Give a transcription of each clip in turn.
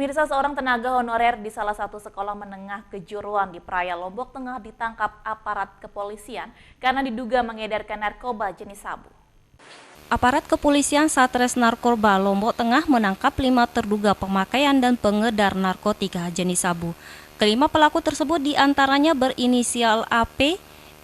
Pemirsa, seorang tenaga honorer di salah satu sekolah menengah kejuruan di Praia, Lombok Tengah ditangkap aparat kepolisian karena diduga mengedarkan narkoba jenis sabu. Aparat kepolisian Satres Narkoba Lombok Tengah menangkap 5 terduga pemakaian dan pengedar narkotika jenis sabu. Kelima pelaku tersebut diantaranya berinisial AP,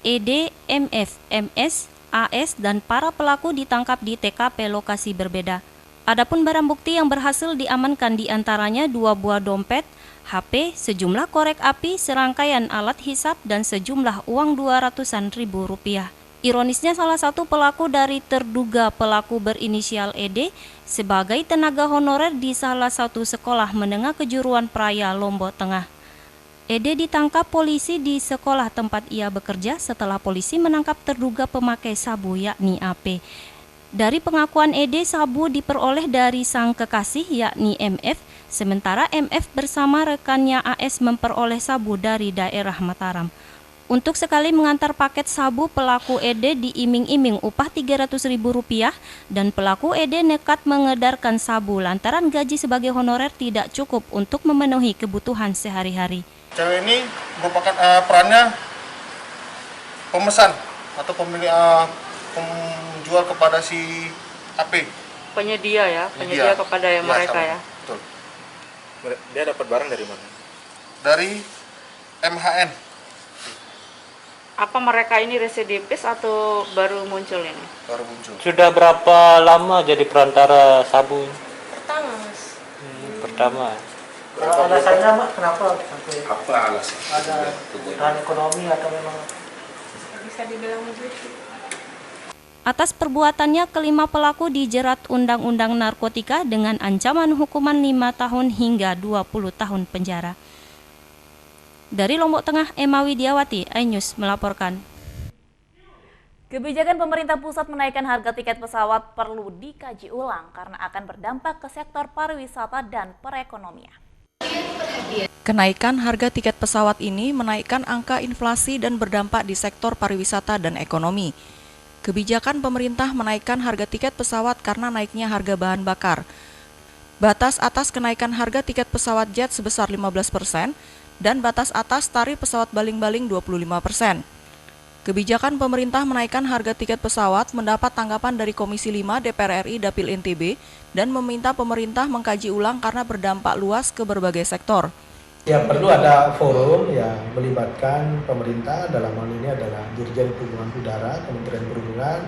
ED, MF, MS, AS, dan para pelaku ditangkap di TKP lokasi berbeda. Adapun barang bukti yang berhasil diamankan diantaranya 2 buah dompet, HP, sejumlah korek api, serangkaian alat hisap, dan sejumlah uang 200-an ribu rupiah. Ironisnya salah satu pelaku dari terduga pelaku berinisial ED sebagai tenaga honorer di salah satu sekolah menengah kejuruan Praia, Lombok Tengah. ED ditangkap polisi di sekolah tempat ia bekerja setelah polisi menangkap terduga pemakai sabu yakni AP. Dari pengakuan ED, sabu diperoleh dari sang kekasih yakni MF, sementara MF bersama rekannya AS memperoleh sabu dari daerah Mataram. Untuk sekali mengantar paket sabu, pelaku ED diiming-iming upah Rp300.000 dan pelaku ED nekat mengedarkan sabu lantaran gaji sebagai honorer tidak cukup untuk memenuhi kebutuhan sehari-hari. Cewek ini merupakan perannya pemesan atau pemilik penjual kepada si AP. Penyedia ya, penyedia kepada mereka sama. ya. Betul. Dia dapat barang dari mana? Dari MHN. Apa mereka ini residivis atau baru muncul ini? Baru muncul. Sudah berapa lama jadi perantara sabu? Pertama, Mas. Pertama. Alasannya Mak, kenapa sampai Apa alasan? ada kebutuhan ekonomi atau memang Bisa dibilang begitu. Atas perbuatannya, kelima pelaku dijerat Undang-Undang Narkotika dengan ancaman hukuman 5 tahun hingga 20 tahun penjara. Dari Lombok Tengah, Emma Widiawati, iNews melaporkan. Kebijakan pemerintah pusat menaikkan harga tiket pesawat perlu dikaji ulang karena akan berdampak ke sektor pariwisata dan perekonomian. Kenaikan harga tiket pesawat ini menaikkan angka inflasi dan berdampak di sektor pariwisata dan ekonomi. Kebijakan pemerintah menaikkan harga tiket pesawat karena naiknya harga bahan bakar. Batas atas kenaikan harga tiket pesawat jet sebesar 15% dan batas atas tarif pesawat baling-baling 25%. Kebijakan pemerintah menaikkan harga tiket pesawat mendapat tanggapan dari Komisi 5 DPR RI Dapil NTB dan meminta pemerintah mengkaji ulang karena berdampak luas ke berbagai sektor. ya perlu ada forum yang melibatkan pemerintah, dalam hal ini adalah Dirjen Perhubungan Udara, Kementerian Perhubungan,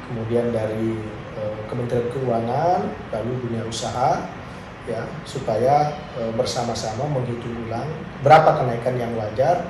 kemudian dari Kementerian Keuangan, lalu dunia usaha, ya supaya bersama-sama menghitung ulang berapa kenaikan yang wajar,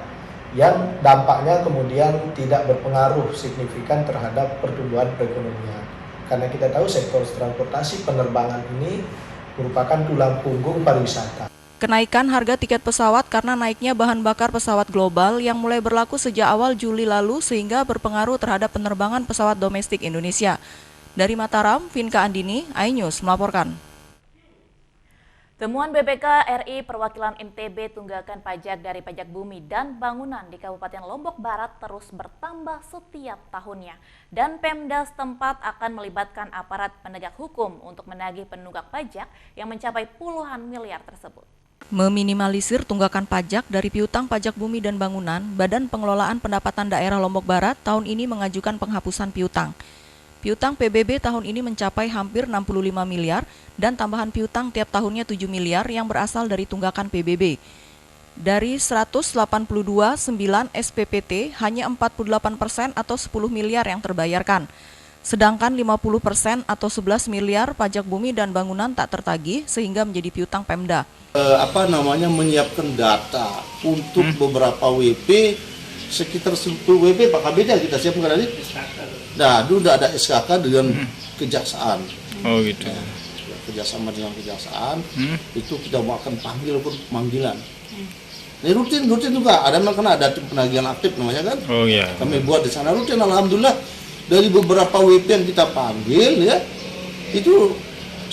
yang dampaknya kemudian tidak berpengaruh signifikan terhadap pertumbuhan perekonomian. Karena kita tahu sektor transportasi penerbangan ini merupakan tulang punggung pariwisata. Kenaikan harga tiket pesawat karena naiknya bahan bakar pesawat global yang mulai berlaku sejak awal Juli lalu sehingga berpengaruh terhadap penerbangan pesawat domestik Indonesia. Dari Mataram, Vinka Andini, iNews melaporkan. Temuan BPK RI Perwakilan NTB tunggakan pajak dari pajak bumi dan bangunan di Kabupaten Lombok Barat terus bertambah setiap tahunnya. Dan Pemda setempat akan melibatkan aparat penegak hukum untuk menagih penunggak pajak yang mencapai puluhan miliar tersebut. Meminimalisir tunggakan pajak dari piutang pajak bumi dan bangunan, Badan Pengelolaan Pendapatan Daerah Lombok Barat tahun ini mengajukan penghapusan piutang. Piutang PBB tahun ini mencapai hampir 65 miliar dan tambahan piutang tiap tahunnya 7 miliar yang berasal dari tunggakan PBB. Dari 182,9 SPPT, hanya 48% atau 10 miliar yang terbayarkan. Sedangkan 50% atau 11 miliar pajak bumi dan bangunan tak tertagih sehingga menjadi piutang Pemda. Menyiapkan data untuk beberapa WP, sekitar 10 WP Pak Kabida kita siapkan tadi. Nah, dulu udah ada SKK dengan kejaksaan. Oh gitu. Kerjasama dengan kejaksaan, itu kita mau akan panggil pun panggilan. Ini rutin juga. Ada karena ada tim penagihan aktif namanya kan. Oh iya. Kami buat di sana rutin. Alhamdulillah dari beberapa WP yang kita panggil ya, itu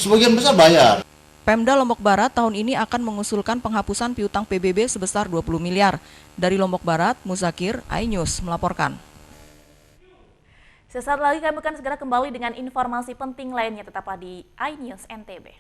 sebagian besar bayar. Pemda Lombok Barat tahun ini akan mengusulkan penghapusan piutang PBB sebesar 20 miliar. Dari Lombok Barat, Muzakir, iNews melaporkan. Sesaat lagi kami akan segera kembali dengan informasi penting lainnya, tetaplah di iNews NTB.